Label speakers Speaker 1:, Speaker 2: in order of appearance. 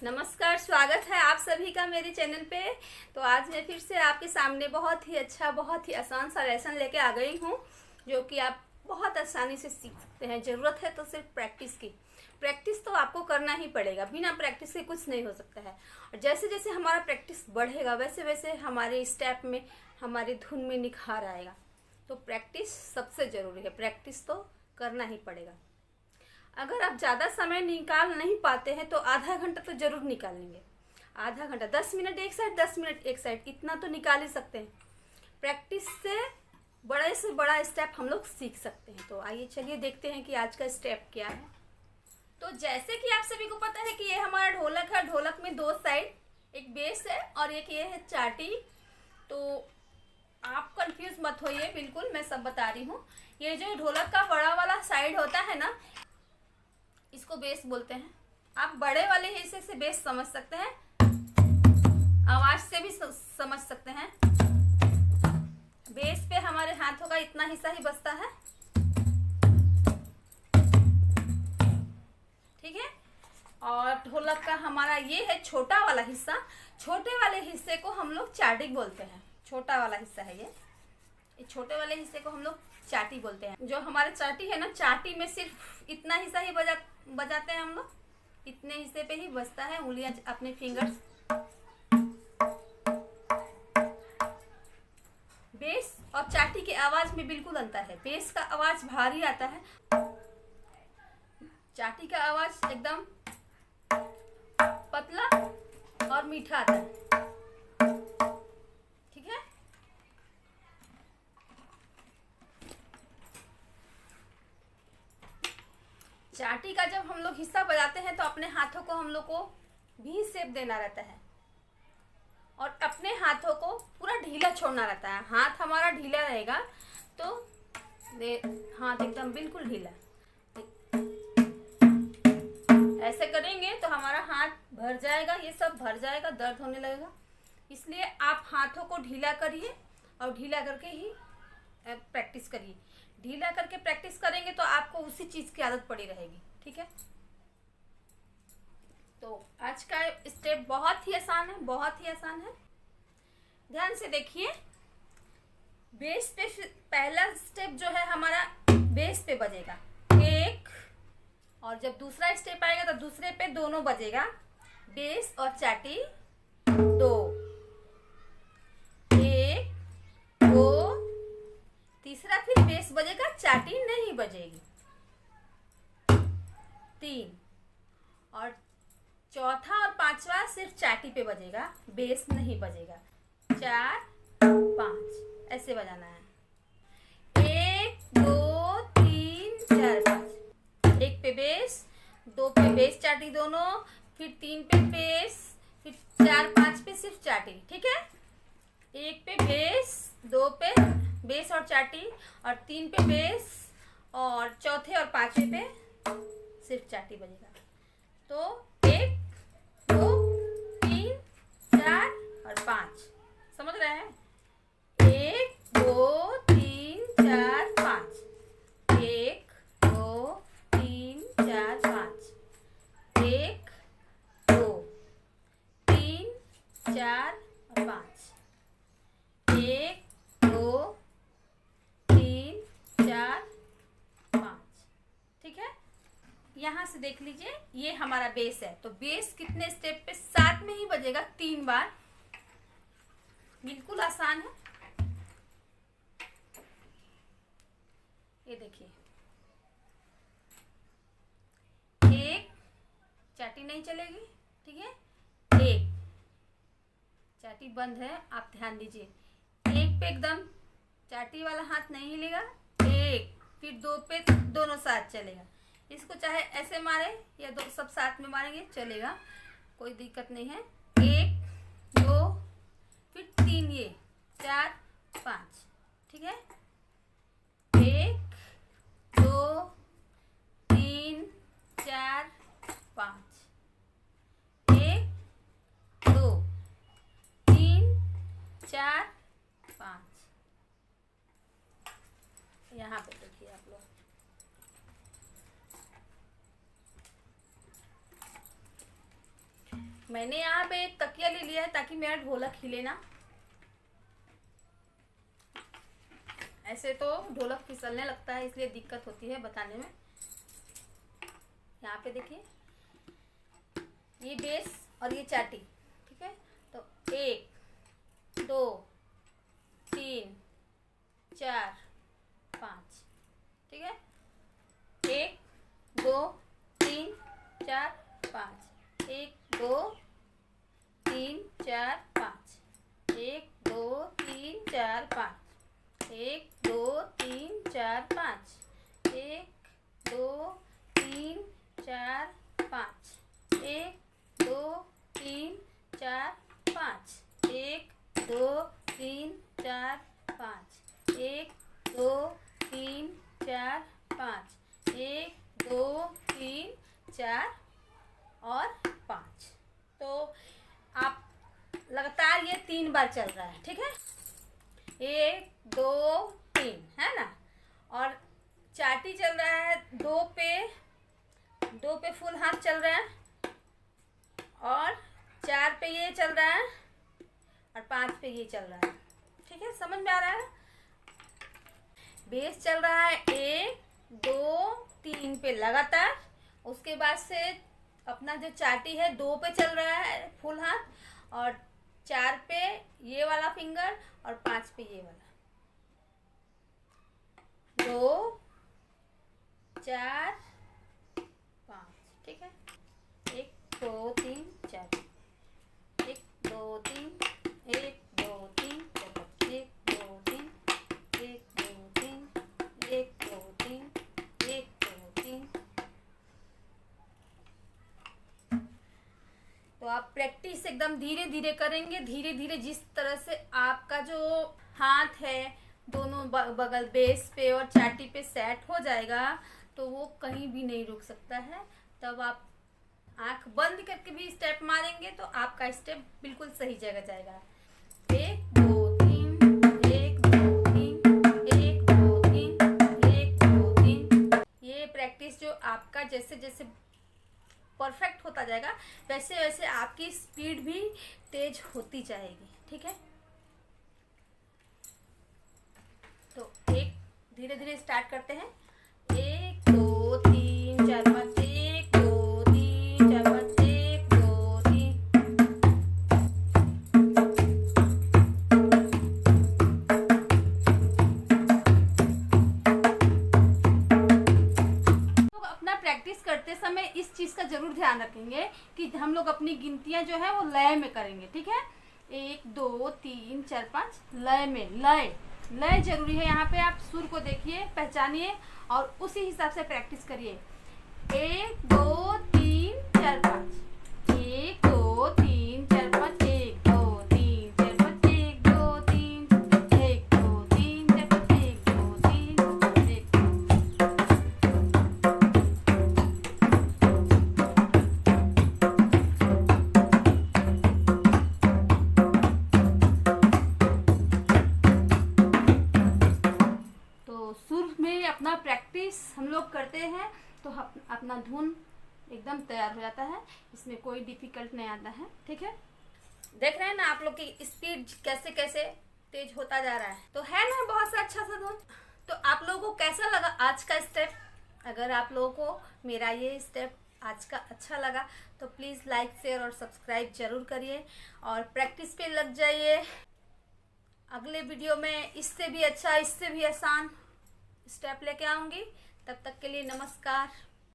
Speaker 1: नमस्कार, स्वागत है आप सभी का मेरे चैनल पे। तो आज मैं फिर से आपके सामने बहुत ही अच्छा, बहुत ही आसान सा लेसन लेके आ गई हूँ, जो कि आप बहुत आसानी से सीख सकते हैं। ज़रूरत है तो सिर्फ प्रैक्टिस की। प्रैक्टिस तो आपको करना ही पड़ेगा, बिना प्रैक्टिस के कुछ नहीं हो सकता है। और जैसे जैसे हमारा प्रैक्टिस बढ़ेगा वैसे वैसे हमारे स्टेप में, हमारी धुन में निखार आएगा। तो प्रैक्टिस सबसे ज़रूरी है, प्रैक्टिस तो करना ही पड़ेगा। अगर आप ज़्यादा समय निकाल नहीं पाते हैं तो आधा घंटा तो ज़रूर निकालेंगे। आधा घंटा, 10 मिनट एक साइड, 10 मिनट एक साइड, इतना तो निकाल ही सकते हैं। प्रैक्टिस से बड़ा स्टेप हम लोग सीख सकते हैं। तो आइए चलिए देखते हैं कि आज का स्टेप क्या है। तो जैसे कि आप सभी को पता है कि ये हमारा ढोलक है। ढोलक में दो साइड, एक बेस है और एक ये है चाटी। तो आप कंफ्यूज मत होइए, बिल्कुल मैं सब बता रही हूँ। ये जो ढोलक का बड़ा वाला साइड होता है ना, इसको बेस बोलते हैं। आप बड़े वाले हिस्से से बेस समझ सकते हैं, आवाज से भी समझ सकते हैं। बेस पे हमारे हाथों का इतना हिस्सा ही बचता है, ठीक है। और ढोलक का हमारा ये है छोटा वाला हिस्सा। छोटे वाले हिस्से को हम लोग चाटी बोलते हैं। छोटा वाला हिस्सा है ये छोटे वाले हिस्से को हम लोग चाटी बोलते हैं। जो हमारे चाटी है ना, चाटी में सिर्फ इतना हिस्सा ही बजाते हैं हम लोग। इतने हिस्से पे ही बजता है, उंगलियां अपने फिंगर्स। बेस और चाटी की आवाज में बिल्कुल अंतर है। बेस का आवाज भारी आता है, चाटी का आवाज एकदम पतला और मीठा आता है, ठीक है। चाटी का जब हम लोग हिस्सा बजाते हैं तो अपने हाथों को हम लोग को भी शेप देना रहता है और अपने हाथों को पूरा ढीला छोड़ना रहता है। हाथ हमारा ढीला रहेगा तो हाथ एकदम बिल्कुल ढीला, ऐसे करेंगे तो हमारा हाथ भर जाएगा, ये सब भर जाएगा, दर्द होने लगेगा। इसलिए आप हाथों को ढीला करिए और ढीला करके ही प्रैक्टिस करिए। ढीला करके प्रैक्टिस करेंगे तो आपको उसी चीज की आदत पड़ी रहेगी, ठीक है। तो आज का स्टेप बहुत ही आसान है, बहुत ही आसान है। ध्यान से देखिए। बेस पे पहला स्टेप जो है हमारा बेस पे बजेगा एक, और जब दूसरा स्टेप आएगा तो दूसरे पे दोनों बजेगा, बेस और चाटी दो, एक दो। तीसरा फिर बेस बजेगा, चाटी नहीं बजेगी, तीन। और चौथा और पांचवा सिर्फ चाटी पे बजेगा, बेस नहीं बजेगा, चार पांच, ऐसे बजाना है। एक दो तीन चार पांच। एक पे बेस, दो पे बेस चाटी दोनों, फिर तीन पे बेस, फिर चार पांच पे सिर्फ चाटी, ठीक है। एक पे बेस, दो पे बेस और चाटी, और तीन पे बेस, और चौथे और पांचवे पे सिर्फ चाटी बजेगा। तो एक दो तीन चार और पांच, समझ रहे हैं। एक दो तीन चार पांच, एक दो तीन चार पांच, एक दो तीन चार और पांच, एक दो तीन चार पांच, ठीक है। यहाँ से देख लीजिए, ये हमारा बेस है। तो बेस कितने स्टेप पे? 7 में ही बजेगा, 3 बार। बिल्कुल आसान है। ये देखिए, एक चाटी नहीं चलेगी, ठीक है। एक चाटी बंद है, आप ध्यान दीजिए। एक पे एकदम चाटी वाला हाथ नहीं हिलेगा, एक, फिर दो पे दोनों साथ चलेगा। इसको चाहे ऐसे मारे या दो सब साथ में मारेंगे चलेगा, कोई दिक्कत नहीं है। एक दो फिर तीन, ये चार पांच, ठीक है। एक दो तीन चार पांच, एक दो तीन चार पांच। यहाँ पे देखिए आप लोग, मैंने यहाँ पे एक तकिया ले लिया है ताकि मेरा ढोलक हिले ना। ऐसे तो ढोलक फिसलने लगता है, इसलिए दिक्कत होती है बताने में। यहाँ पे देखिए, ये बेस और ये चाटी, ठीक है। तो 1 2 3 4 5, ठीक है। 1 2 3 4 5, 1 2 3 4 5, 1 2 3 4 5, 1 2 3 4 5, 1 2 3 4 5, 1 2 3 4 5, 1 2 3 4 5, 1 2 3 4 5, 1 2 3 4 और 5। तो आप लगातार ये 3 बार चल रहा है, ठीक है। 1 2 3 है ना। और चाटी चल रहा है 2 पे फुल हाथ चल रहा है, और 4 पे ये चल रहा है, और 5 पे ये चल रहा है, ठीक है। समझ में आ रहा है। बेस चल रहा है 1 2 3 पे लगातार, उसके बाद से अपना जो चाटी है 2 पे चल रहा है फुल हाथ, और 4 पे ये वाला फिंगर, और 5 पे ये वाला। 2 4 5, ठीक है। 1 2 3 4, 1 2 3 1 2 3 4, 1 2 3 1 2 3 1 2 3 1 2 3। तो आप प्रैक्टिस एकदम धीरे धीरे करेंगे, धीरे धीरे। जिस तरह से आपका जो हाथ है दोनों बगल बेस पे और चाटी पे सेट हो जाएगा, तो वो कहीं भी नहीं रुक सकता है। तब आप आंख बंद करके भी स्टेप मारेंगे तो आपका स्टेप बिल्कुल सही जगह जाएगा। 1 2 3 1 2 3 1 2 3 1 2 3। ये प्रैक्टिस जो आपका जैसे जैसे परफेक्ट होता जाएगा, वैसे वैसे आपकी स्पीड भी तेज होती जाएगी, ठीक है। तो एक धीरे धीरे स्टार्ट करते हैं। 1 2 3 4 5, 1 2 3 4 5, 1 2 3। तो अपना प्रैक्टिस करते समय इस चीज का जरूर ध्यान रखेंगे कि हम लोग अपनी गिनतियां जो है वो लय में करेंगे, ठीक है। 1 2 3 4 5 लय में, लय जरूरी है। यहाँ पे आप सुर को देखिए, पहचानिए और उसी हिसाब से प्रैक्टिस करिए। 1 2 3 4 5, 1 2 3 4 5, 1 2 3 4 5, 1 2 3 1 2 3 4 5, 1 2 3 1। तो सुर में अपना प्रैक्टिस हम लोग करते हैं तो अपना धुन एकदम तैयार हो जाता है, इसमें कोई डिफिकल्ट नहीं आता है, ठीक है। देख रहे हैं ना आप लोग की स्पीड कैसे कैसे तेज होता जा रहा है। तो है ना बहुत सा अच्छा सा धुन। तो आप लोगों को कैसा लगा आज का स्टेप? अगर आप लोगों को मेरा ये स्टेप आज का अच्छा लगा तो प्लीज़ लाइक शेयर और सब्सक्राइब जरूर करिए, और प्रैक्टिस पे लग जाइए। अगले वीडियो में इससे भी अच्छा, इससे भी आसान स्टेप लेके आऊँगी। तब तक के लिए नमस्कार।